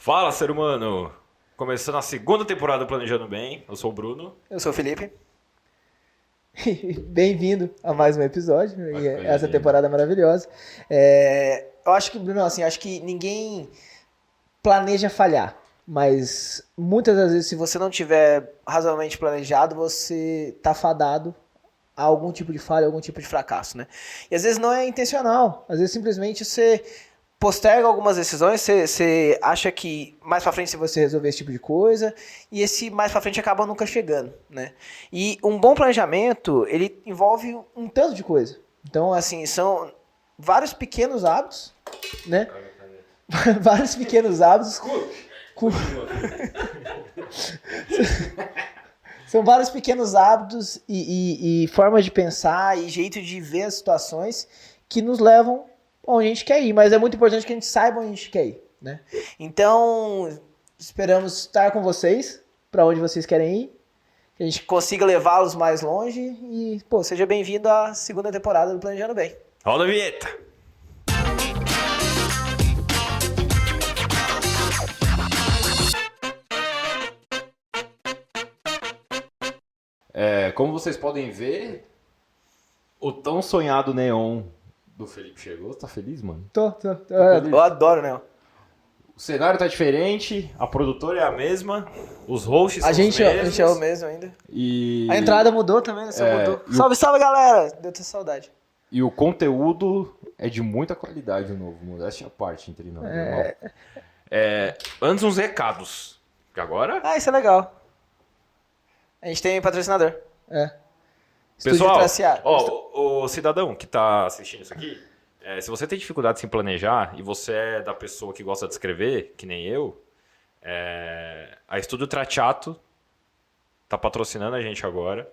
Fala, ser humano! Começando a segunda temporada do Planejando Bem, eu sou o Bruno. Eu sou o Felipe. Bem-vindo a mais um episódio e coisa essa linda. temporada maravilhosa. Eu acho que, Bruno, assim, acho que ninguém planeja falhar, mas muitas das vezes, se você não tiver razoavelmente planejado, você tá fadado a algum tipo de falha, algum tipo de fracasso, né? E às vezes não é intencional, às vezes simplesmente você posterga algumas decisões, você acha que mais pra frente você vai resolver esse tipo de coisa, e esse mais pra frente acaba nunca chegando, né? E um bom planejamento, ele envolve um tanto de coisa. Então, assim, são vários pequenos hábitos, né? Vários pequenos hábitos. São vários pequenos hábitos e formas de pensar e jeito de ver as situações que nos levam onde a gente quer ir, mas é muito importante que a gente saiba onde a gente quer ir, né? Então, esperamos estar com vocês para onde vocês querem ir, que a gente consiga levá-los mais longe e, pô, seja bem-vindo à segunda temporada do Planejando Bem. Roda a vinheta! Como vocês podem ver, o tão sonhado neon do Felipe chegou. Tá feliz, mano? Tô. Eu adoro, né? O cenário tá diferente, a produtora é a mesma, os hosts são A os gente mesmos. é o mesmo ainda. E... A entrada mudou também, né? Só mudou. e o- Salve, salve, galera! Deu até saudade. E o conteúdo é de muita qualidade o novo, modéstia à parte entre nós. Irmão. Antes uns recados. Que agora... Ah, isso é legal. A gente tem patrocinador. Estúdio Pessoal, Tracear. o cidadão que está assistindo isso aqui, se você tem dificuldade em se planejar e você é da pessoa que gosta de escrever, que nem eu, a Estúdio Trachato está patrocinando a gente agora.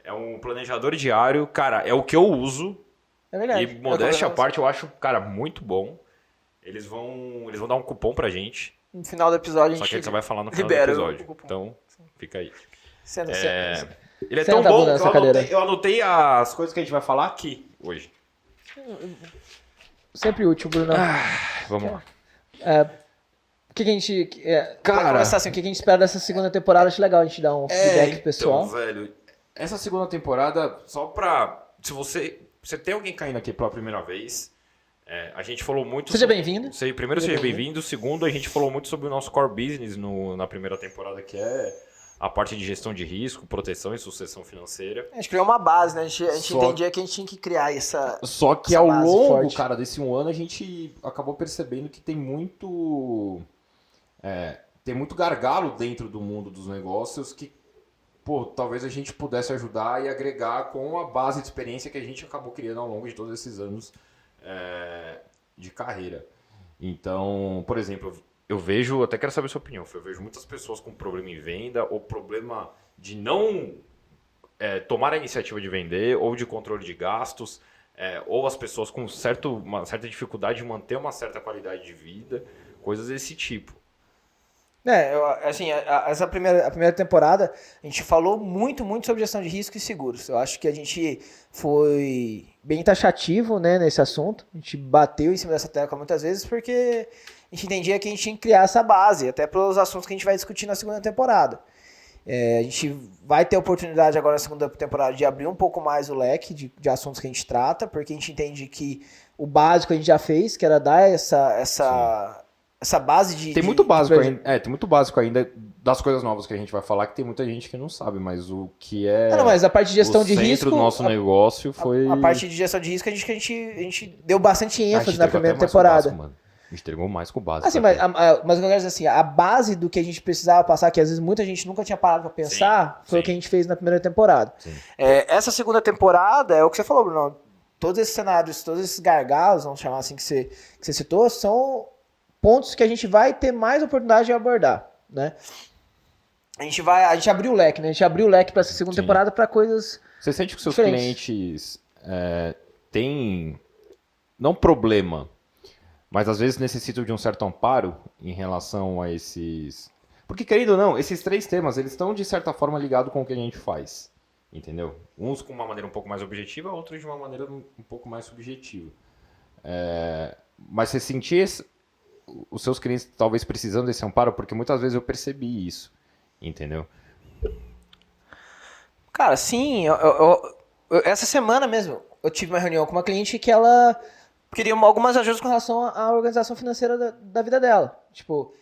É um planejador diário, cara, é o que eu uso. É verdade. E modéstia à parte, eu acho, cara, muito bom. Eles vão dar um cupom pra gente, No final do episódio a só gente que a gente só vai falar no final libera do o episódio. cupom. Então, fica aí. Senta. Ele é Senta, tão bom Bruno, que nessa cadeira. eu anotei as coisas que a gente vai falar aqui hoje. Sempre útil, Bruno. Vamos lá. O que a gente. Cara. Pra começar assim, o que a gente espera dessa segunda temporada? Acho legal a gente dar um feedback pessoal. Então, velho, essa segunda temporada, só pra... Se você tem alguém caindo aqui pela primeira vez, a gente falou muito... Seja bem-vindo. Primeiro, seja bem-vindo. Segundo, a gente falou muito sobre o nosso core business na primeira temporada, que é a parte de gestão de risco, proteção e sucessão financeira. A gente criou uma base, né? A gente Só- entendia que a gente tinha que criar essa... Só que Essa ao base longo, forte. cara, desse um ano, a gente acabou percebendo que tem muito gargalo dentro do mundo dos negócios que, pô, talvez a gente pudesse ajudar e agregar com a base de experiência que a gente acabou criando ao longo de todos esses anos de carreira. Então, por exemplo, eu vejo, até quero saber a sua opinião, eu vejo muitas pessoas com problema em venda ou problema de não tomar a iniciativa de vender ou de controle de gastos, ou as pessoas com uma certa dificuldade de manter uma certa qualidade de vida, coisas desse tipo. A primeira temporada, a gente falou muito sobre gestão de risco e seguros. Eu acho que a gente foi Bem taxativo, né, nesse assunto. A gente bateu em cima dessa tecla muitas vezes porque a gente entendia que a gente tinha que criar essa base, até para os assuntos que a gente vai discutir na segunda temporada. A gente vai ter a oportunidade agora na segunda temporada de abrir um pouco mais o leque de assuntos que a gente trata, porque a gente entende que o básico a gente já fez, que era dar essa base de... Tem muito básico ainda, tem muito básico ainda das coisas novas que a gente vai falar, que tem muita gente que não sabe, mas o que mas a parte de gestão de o centro risco... do nosso negócio foi... A parte de gestão de risco, a gente deu bastante A ênfase gente na entregou primeira até mais com o temporada. básico, mano. A gente entregou mais com o básico. Assim, até. mas o que eu quero dizer assim, a base do que a gente precisava passar, que às vezes muita gente nunca tinha parado pra pensar, foi sim. o que a gente fez na primeira temporada. Essa segunda temporada, é o que você falou, Bruno. Todos esses cenários, todos esses gargalos, vamos chamar assim, que você citou, são pontos que a gente vai ter mais oportunidade de abordar, né? A gente abriu o leque, né? A gente abriu o leque para essa segunda Sim. temporada para coisas... Você sente que os seus diferentes. clientes têm, não problema, mas às vezes necessitam de um certo amparo em relação a esses... Porque, querendo ou não, esses três temas, eles estão de certa forma ligados com o que a gente faz, entendeu? Uns com uma maneira um pouco mais objetiva, outros de uma maneira um pouco mais subjetiva. Mas você sentir os seus clientes talvez precisando desse amparo, porque muitas vezes eu percebi isso, entendeu? Cara, sim, essa semana mesmo eu tive uma reunião com uma cliente que ela queria algumas ajudas com relação à organização financeira da vida dela. Tipo,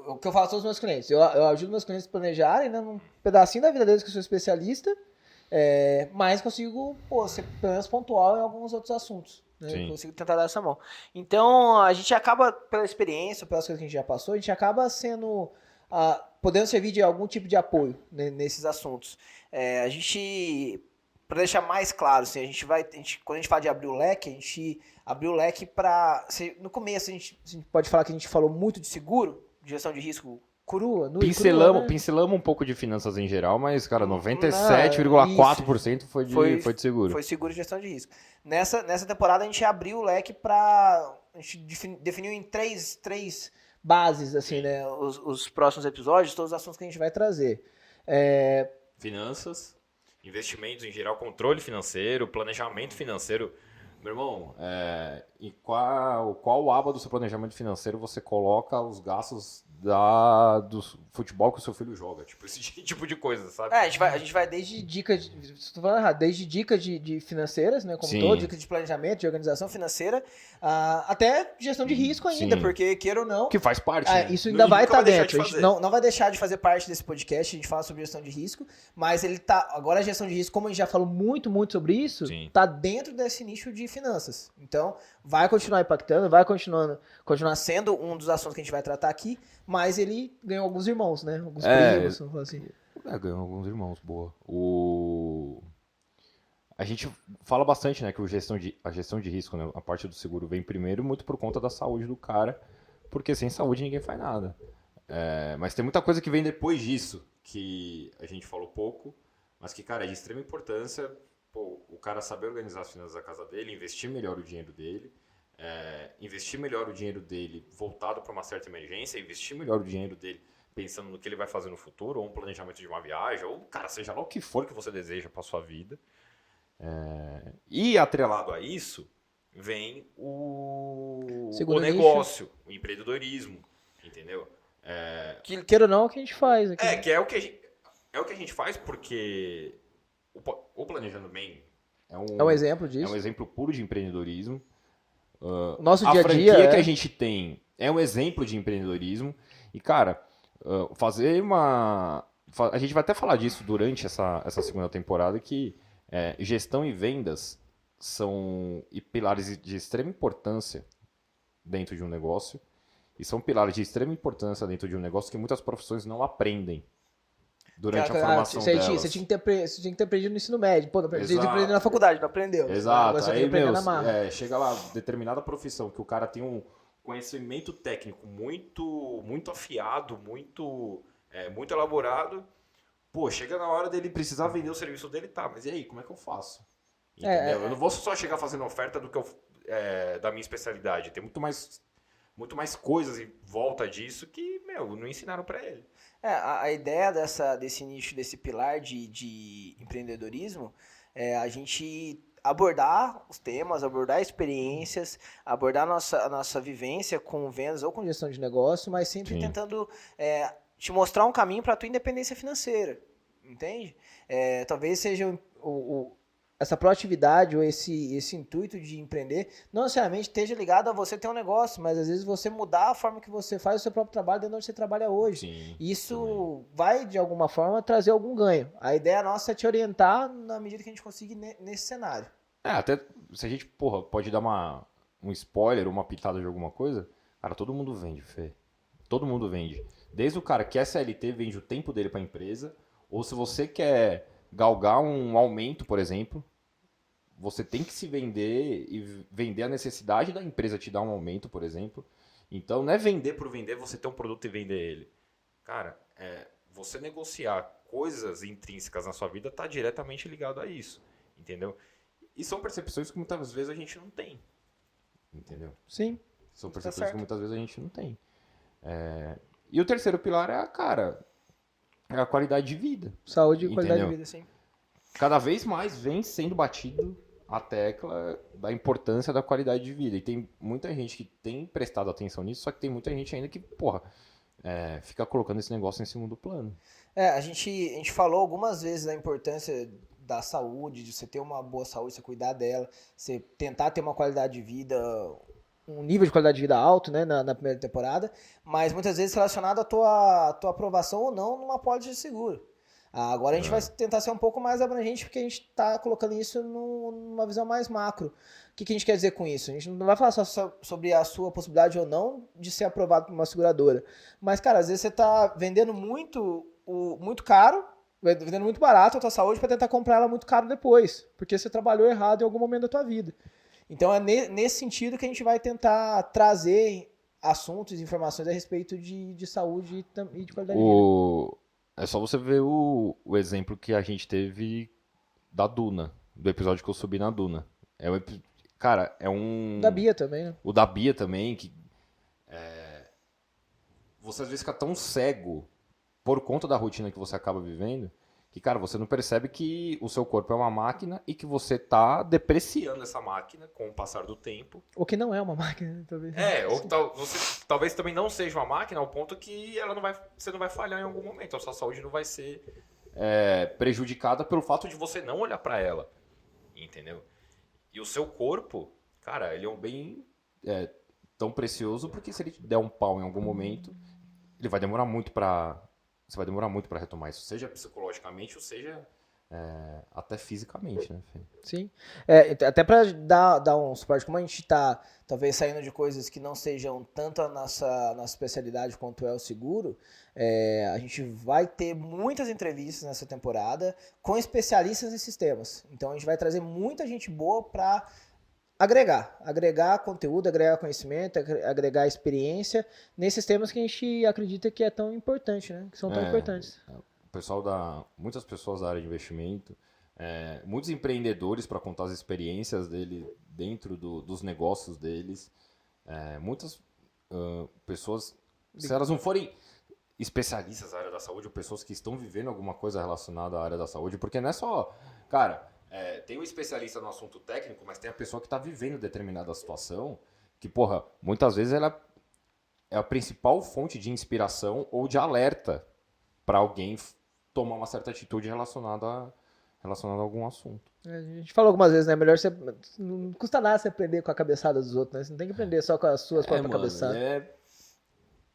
o que eu faço aos meus clientes? Eu ajudo meus clientes a planejarem, né, num pedacinho da vida deles que eu sou especialista, mas consigo, ser pelo menos pontual em alguns outros assuntos. Né? Consigo tentar dar essa mão. Então, a gente acaba, pela experiência, pelas coisas que a gente já passou, a gente acaba sendo... podendo servir de algum tipo de apoio, né, nesses assuntos. A gente, para deixar mais claro, assim, quando a gente fala de abrir o leque, a gente abriu o leque para... No começo, a gente pode falar que a gente falou muito de seguro, de gestão de risco crua. Pincelamos um pouco de finanças em geral, mas, cara, 97,4% foi de seguro. Foi seguro e gestão de risco. Nessa temporada, a gente abriu o leque para... A gente definiu em três bases, assim, né? Os próximos episódios, todos os assuntos que a gente vai trazer. Finanças, investimentos em geral, controle financeiro, planejamento financeiro. Meu irmão, em qual aba do seu planejamento financeiro você coloca os gastos do futebol que o seu filho joga? Tipo, esse tipo de coisa, sabe? A gente vai desde dicas, estou falando errado, desde dicas de financeiras, né, como todo, dicas de planejamento, de organização financeira, até gestão de risco ainda, porque, queira ou não... Que faz parte, né? Isso ainda vai estar dentro. A gente não vai deixar de fazer parte desse podcast, a gente fala sobre gestão de risco, mas agora a gestão de risco, como a gente já falou muito sobre isso, está dentro desse nicho de finanças. Então, vai continuar impactando, vai continuar sendo um dos assuntos que a gente vai tratar aqui, mas ele ganhou alguns irmãos, né? Alguns primos, vamos falar assim. Ganhou alguns irmãos, boa. A gente fala bastante, né, que a gestão de risco, né, a parte do seguro vem primeiro muito por conta da saúde do cara, porque sem saúde ninguém faz nada. Mas tem muita coisa que vem depois disso, que a gente falou pouco, mas que, cara, é de extrema importância, o cara saber organizar as finanças da casa dele, investir melhor o dinheiro dele, investir melhor o dinheiro dele voltado para uma certa emergência, investir melhor o dinheiro dele pensando no que ele vai fazer no futuro, ou um planejamento de uma viagem, ou, cara, seja lá o que for que você deseja para sua vida. E atrelado a isso, vem o negócio, o empreendedorismo, entendeu? Queira ou não, é o que a gente faz aqui. Que é o que a gente faz porque o Planejando Bem é um exemplo disso. É um exemplo puro de empreendedorismo. Nosso dia a dia. A franquia que a gente tem é um exemplo de empreendedorismo. E, cara, a gente vai até falar disso durante essa segunda temporada, que gestão e vendas são pilares de extrema importância dentro de um negócio. E são pilares de extrema importância dentro de um negócio que muitas profissões não aprendem durante a formação delas. Você tinha que ter aprendido no ensino médio. Pô, não aprendeu na faculdade, não aprendeu. Exato. Aí, chega lá, determinada profissão, que o cara tem um conhecimento técnico muito, muito afiado, muito elaborado. Pô, chega na hora dele precisar vender o serviço dele, tá, mas e aí, como é que eu faço? Entendeu? Eu não vou só chegar fazendo oferta do que da minha especialidade. Tem muito mais coisas em volta disso que, não ensinaram pra ele. A ideia desse nicho, desse pilar de empreendedorismo, é a gente abordar os temas, abordar experiências, abordar a nossa vivência com vendas ou com gestão de negócio, mas sempre tentando te mostrar um caminho para a tua independência financeira, entende? Talvez seja essa proatividade ou esse intuito de empreender não necessariamente esteja ligado a você ter um negócio, mas às vezes você mudar a forma que você faz o seu próprio trabalho dentro de onde você trabalha hoje. Sim, isso vai, de alguma forma, trazer algum ganho. A ideia nossa é te orientar na medida que a gente conseguir nesse cenário. Até se a gente, pode dar um spoiler, uma pitada de alguma coisa, cara, todo mundo vende, Fê. Todo mundo vende. Desde o cara que é CLT, vende o tempo dele para a empresa, ou se você quer galgar um aumento, por exemplo, você tem que se vender e vender a necessidade da empresa te dar um aumento, por exemplo. Então, não é vender por vender, você ter um produto e vender ele. Cara, você negociar coisas intrínsecas na sua vida está diretamente ligado a isso, entendeu? E são percepções que muitas vezes a gente não tem, entendeu? Sim. São percepções que muitas vezes a gente não tem. E o terceiro pilar é a qualidade de vida. Saúde e qualidade de vida, sim. Cada vez mais vem sendo batido a tecla da importância da qualidade de vida. E tem muita gente que tem prestado atenção nisso, só que tem muita gente ainda que, porra, fica colocando esse negócio em segundo plano. A gente falou algumas vezes da importância da saúde, de você ter uma boa saúde, você cuidar dela, você tentar ter uma qualidade de vida, um nível de qualidade de vida alto, né, na primeira temporada, mas muitas vezes relacionado à tua aprovação ou não numa pólice de seguro. Agora a gente vai tentar ser um pouco mais abrangente, porque a gente está colocando isso numa visão mais macro. O que a gente quer dizer com isso? A gente não vai falar só sobre a sua possibilidade ou não de ser aprovado por uma seguradora. Mas, cara, às vezes você está vendendo muito caro, vendendo muito barato a tua saúde para tentar comprar ela muito caro depois, porque você trabalhou errado em algum momento da tua vida. Então é nesse sentido que a gente vai tentar trazer assuntos, informações a respeito de saúde e de qualidade de vida. É só você ver o exemplo que a gente teve da Duna, do episódio que eu subi na Duna. Cara, é um... Da Bia também, né? O da Bia também, que... Você às vezes fica tão cego por conta da rotina que você acaba vivendo, que, cara, você não percebe que o seu corpo é uma máquina e que você tá depreciando essa máquina com o passar do tempo. Ou que não é uma máquina, talvez. Ou você talvez também não seja uma máquina ao ponto que você não vai falhar em algum momento. A sua saúde não vai ser prejudicada pelo fato de você não olhar pra ela. Entendeu? E o seu corpo, cara, ele é um bem tão precioso porque se ele te der um pau em algum momento, ele vai demorar muito pra... Você vai demorar muito para retomar isso, seja psicologicamente ou seja até fisicamente, né, Fê? Sim. Até para dar um suporte, como a gente está talvez saindo de coisas que não sejam tanto a nossa especialidade quanto é o seguro, a gente vai ter muitas entrevistas nessa temporada com especialistas em sistemas. Então a gente vai trazer muita gente boa para agregar conteúdo, agregar conhecimento, agregar experiência nesses temas que a gente acredita que é tão importante, né? Que são tão importantes. Muitas pessoas da área de investimento, muitos empreendedores para contar as experiências dele dentro dos negócios deles, muitas pessoas, se elas não forem especialistas da área da saúde ou pessoas que estão vivendo alguma coisa relacionada à área da saúde, porque não é só, cara... tem um especialista no assunto técnico, mas tem a pessoa que está vivendo determinada situação, que, porra, muitas vezes ela é a principal fonte de inspiração ou de alerta para alguém tomar uma certa atitude relacionada a algum assunto. A gente falou algumas vezes, né? Melhor você... Não custa nada você aprender com a cabeçada dos outros, né? Você não tem que aprender só com as suas próprias cabeçadas.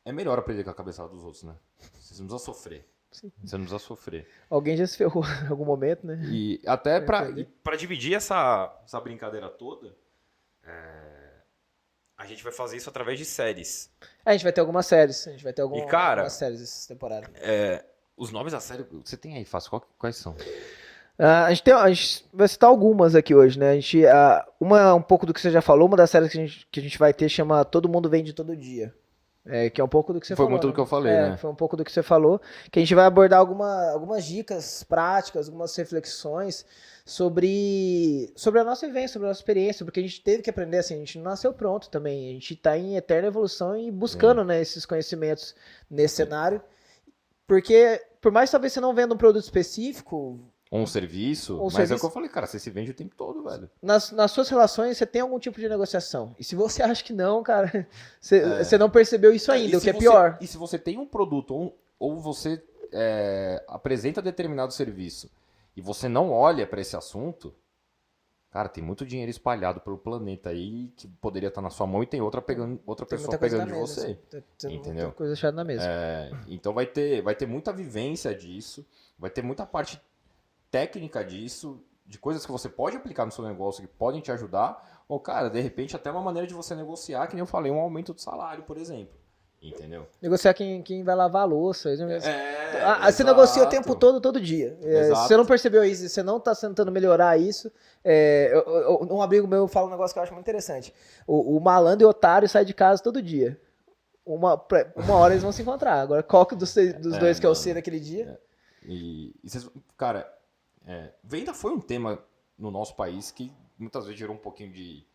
É melhor aprender com a cabeçada dos outros, né? Você não precisa sofrer. Sim. Você não precisa sofrer. Alguém já se ferrou em algum momento, né? E até para dividir essa brincadeira toda, a gente vai fazer isso através de séries. A gente vai ter algumas séries. A gente vai ter algumas séries essa temporada. Os nomes da série, você tem aí, Fácil? Quais são? A gente vai citar algumas aqui hoje, né? Uma um pouco do que você já falou, uma das séries que a gente vai ter chama Todo Mundo Vende Todo Dia. Que é um pouco do que você falou. Foi muito do que eu falei, né? Foi um pouco do que você falou. Que a gente vai abordar algumas dicas práticas, algumas reflexões sobre a nossa vivência, sobre a nossa experiência, porque a gente teve que aprender assim, a gente não nasceu pronto também. A gente está em eterna evolução e buscando, né, esses conhecimentos nesse cenário. Porque, por mais que talvez você não venda um produto específico... Ou um serviço, mas serviço. É o que eu falei, cara, você se vende o tempo todo, velho. Nas suas relações, você tem algum tipo de negociação. E se você acha que não, cara, você não percebeu isso ainda, o que é pior. E se você tem um produto ou você apresenta determinado serviço e você não olha para esse assunto, cara, tem muito dinheiro espalhado pelo planeta aí que poderia estar na sua mão e tem outra pessoa pegando de você. Tem entendeu? muita coisa achada na mesa. Então vai ter muita vivência disso, vai ter muita parte técnica disso, de coisas que você pode aplicar no seu negócio que podem te ajudar, ou, cara, de repente até uma maneira de você negociar, que nem eu falei, um aumento do salário, por exemplo. Entendeu? Negociar quem vai lavar a louça. Você exato. negocia o tempo todo dia. Se você não percebeu isso, se você não está tentando melhorar isso, um amigo meu fala um negócio que eu acho muito interessante. O malandro e o otário saem de casa todo dia. Uma hora eles vão se encontrar. Agora, qual que dos dois que é o C daquele dia? E vocês, cara... venda foi um tema no nosso país que muitas vezes gerou um pouquinho de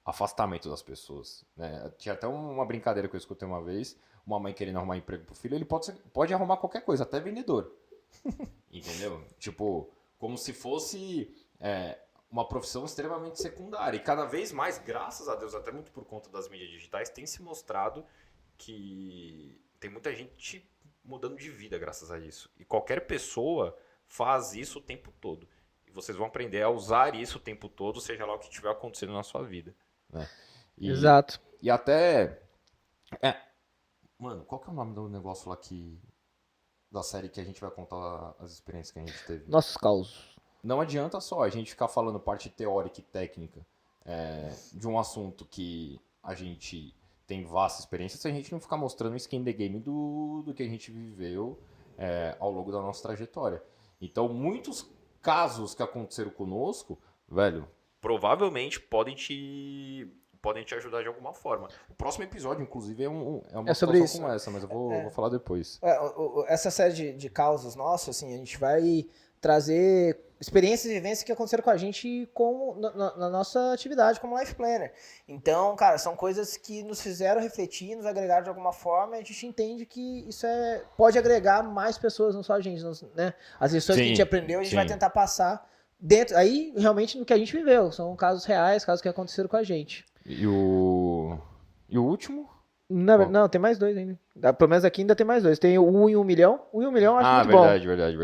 afastamento das pessoas, né? Tinha até uma brincadeira que eu escutei uma vez, uma mãe querendo arrumar emprego pro filho, ele pode arrumar qualquer coisa, até vendedor. Entendeu? Tipo, como se fosse uma profissão extremamente secundária. E cada vez mais, graças a Deus, até muito por conta das mídias digitais, tem se mostrado que tem muita gente mudando de vida graças a isso. E qualquer pessoa faz isso o tempo todo. E vocês vão aprender a usar isso o tempo todo, seja lá o que estiver acontecendo na sua vida. Né? Exato. E até... Mano, qual que é o nome do negócio lá da série que a gente vai contar as experiências que a gente teve? Nossos causos. Não adianta só a gente ficar falando parte teórica e técnica de um assunto que a gente tem vasta experiência se a gente não ficar mostrando o skin the game do que a gente viveu ao longo da nossa trajetória. Então, muitos casos que aconteceram conosco, velho, provavelmente podem te ajudar de alguma forma. O próximo episódio, inclusive, é uma sobre situação isso. como essa, mas eu vou falar depois. Essa série de causas nossos, assim, a gente vai trazer experiências e vivências que aconteceram com a gente na nossa atividade como Life Planner. Então, cara, são coisas que nos fizeram refletir, nos agregaram de alguma forma, e a gente entende que isso pode agregar mais pessoas, não só a gente, né? As lições que a gente aprendeu, a gente vai tentar passar dentro, aí realmente no que a gente viveu, são casos reais, casos que aconteceram com a gente. E o último? Não, tem mais dois ainda. Pelo menos aqui ainda tem mais dois. Tem o 1 em 1 milhão. O 1 em 1 milhão eu acho muito bom. Verdade.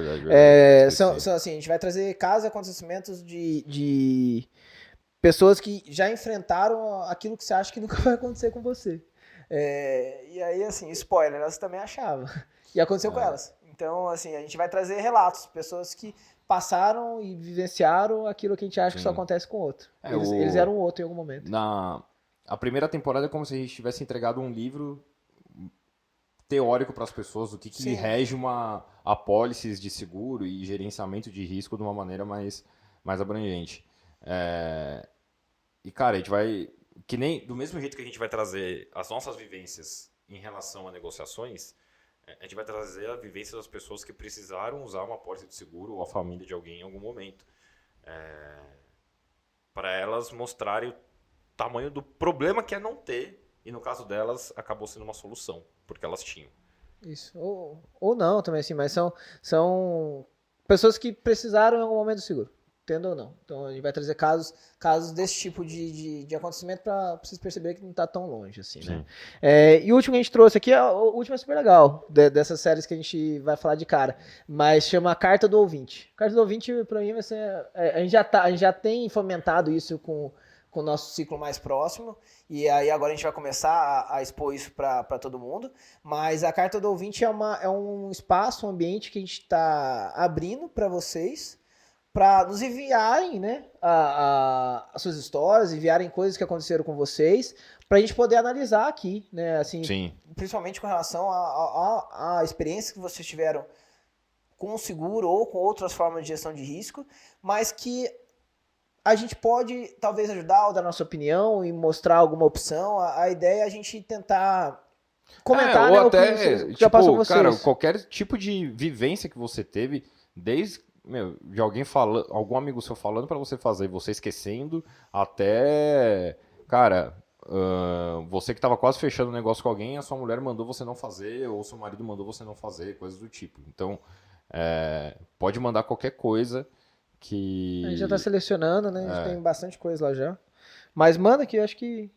São assim, a gente vai trazer casos e acontecimentos de pessoas que já enfrentaram aquilo que você acha que nunca vai acontecer com você. E aí, assim, spoiler, elas também achavam. E aconteceu com elas. Então, assim, a gente vai trazer relatos, pessoas que passaram e vivenciaram aquilo que a gente acha que só acontece com o outro. Eles eram o outro em algum momento. A primeira temporada é como se a gente tivesse entregado um livro teórico para as pessoas do que rege uma apólice de seguro e gerenciamento de risco de uma maneira mais abrangente. E, cara, a gente vai... Que nem do mesmo jeito que a gente vai trazer as nossas vivências em relação a negociações, a gente vai trazer a vivência das pessoas que precisaram usar uma apólice de seguro ou a família de alguém em algum momento. Para elas mostrarem o tamanho do problema que é não ter, e no caso delas acabou sendo uma solução, porque elas tinham. Isso, ou não também assim, mas são pessoas que precisaram em algum momento do seguro, tendo ou não. Então a gente vai trazer casos desse tipo de acontecimento para vocês perceberem que não está tão longe assim, né? E o último que a gente trouxe aqui, o último é super legal, dessas séries que a gente vai falar de cara, mas chama Carta do Ouvinte. Carta do Ouvinte, para mim, vai ser... A gente já tem fomentado isso com o nosso ciclo mais próximo, e aí agora a gente vai começar a expor isso para todo mundo, mas a Carta do Ouvinte é um espaço, um ambiente que a gente está abrindo para vocês, para nos enviarem, né, as suas histórias, enviarem coisas que aconteceram com vocês, para a gente poder analisar aqui, né, assim, principalmente com relação à experiência que vocês tiveram com o seguro ou com outras formas de gestão de risco, mas que a gente pode, talvez, ajudar ou dar nossa opinião e mostrar alguma opção. A ideia é a gente tentar comentar, ou né, até, o que já passou com vocês. Cara, qualquer tipo de vivência que você teve, desde de alguém falando, algum amigo seu falando pra você fazer, você esquecendo, até, cara, você que tava quase fechando um negócio com alguém, a sua mulher mandou você não fazer, ou seu marido mandou você não fazer, coisas do tipo. Então, pode mandar qualquer coisa. A gente já tá selecionando, né? A gente tem bastante coisa lá já. Mas manda que eu acho que...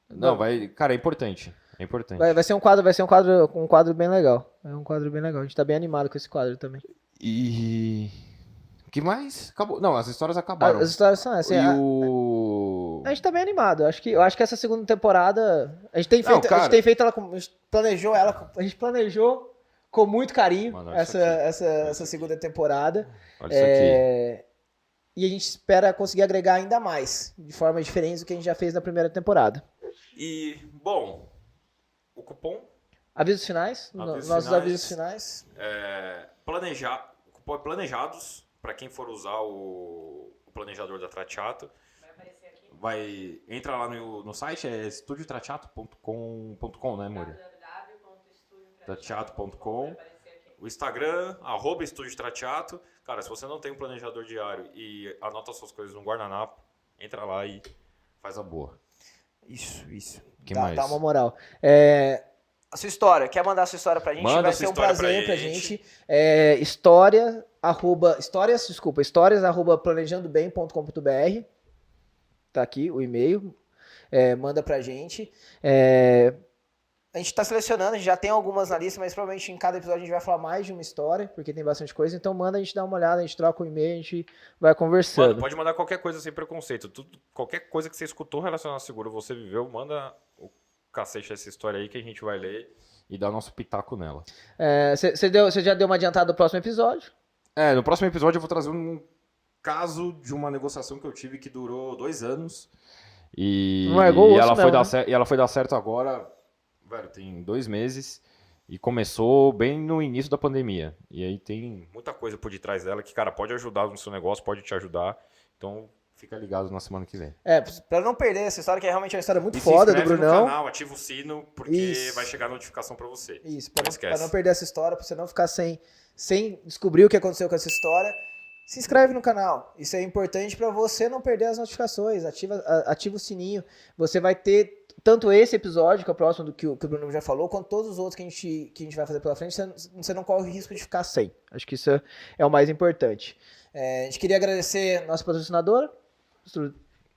Não, cara, é importante. É importante. Vai ser um quadro bem legal. É um quadro bem legal. A gente tá bem animado com esse quadro também. E... O que mais? Acabou. Não, as histórias acabaram. As histórias são assim. A gente tá bem animado. Eu acho que essa segunda temporada... A gente tem feito ela... A gente planejou com muito carinho. Mano, essa segunda temporada. Olha isso aqui. E a gente espera conseguir agregar ainda mais, de forma diferente do que a gente já fez na primeira temporada. E, bom, o cupom... Avisos finais, nossos avisos finais. O cupom é Planejados, para quem for usar o planejador da Tracciato. Vai aparecer aqui. Entra lá no site, é estudiotracciato.com, né, Moura? Tracciato.com. O Instagram, @estudiotracciato. Cara, se você não tem um planejador diário e anota suas coisas no guardanapo, entra lá e faz a boa. Isso. Que mais? Dá uma moral. A sua história, quer mandar a sua história pra gente? Vai ser um prazer pra gente. História histórias@planejandobem.com.br. Tá aqui o e-mail. Manda pra gente. A gente tá selecionando, a gente já tem algumas na lista, mas provavelmente em cada episódio a gente vai falar mais de uma história, porque tem bastante coisa. Então manda, a gente dá uma olhada, a gente troca o e-mail, a gente vai conversando. Mano, pode mandar qualquer coisa sem preconceito. Qualquer coisa que você escutou relacionada ao seguro, você viveu, manda o cacete dessa história aí que a gente vai ler e dar nosso pitaco nela. Você já deu uma adiantada do próximo episódio? No próximo episódio eu vou trazer um caso de uma negociação que eu tive que durou 2 anos. E, Não largou o osso, ela foi não, dar né? e ela foi dar certo agora, velho, tem 2 meses. E começou bem no início da pandemia. E aí tem muita coisa por detrás dela que, cara, pode ajudar no seu negócio, pode te ajudar. Então fica ligado na semana que vem. Pra não perder essa história, que é realmente uma história muito E foda se do inscreve Brunão. no canal, ativa o sino, porque Isso. vai chegar a notificação pra você. Isso, Não pra esquece. não perder essa história, pra você não ficar sem descobrir o que aconteceu com essa história, se inscreve no canal. Isso é importante pra você não perder as notificações. Ativa o sininho. Você vai ter tanto esse episódio, que é o próximo do que o Bruno já falou, quanto todos os outros que a gente vai fazer pela frente. Você não corre o risco de ficar sem. Acho que isso é o mais importante. A gente queria agradecer a nossa patrocinadora.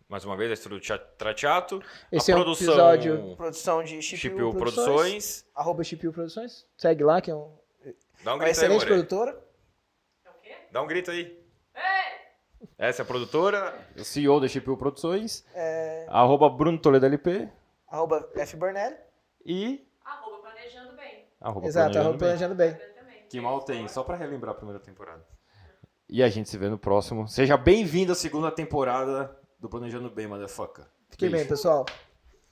Mais uma vez, a Estúdio Trateato. Esse a é um produção episódio, produção de Chipiu Produções. @Chipiu Produções. Segue lá, que é Dá um uma grito aí, excelente More. produtora. É o quê? Dá um grito aí. Ei! Essa é a produtora, o CEO da Chipiu Produções. É, Bruno Toledo LP. @FBornelli. E Planejando bem. Exato, Planejando Bem. planejando bem. Também. Que mal tem, só pra relembrar a primeira temporada. E a gente se vê no próximo. Seja bem-vindo à segunda temporada do Planejando Bem, motherfucker. Fiquem bem, Beijo. pessoal.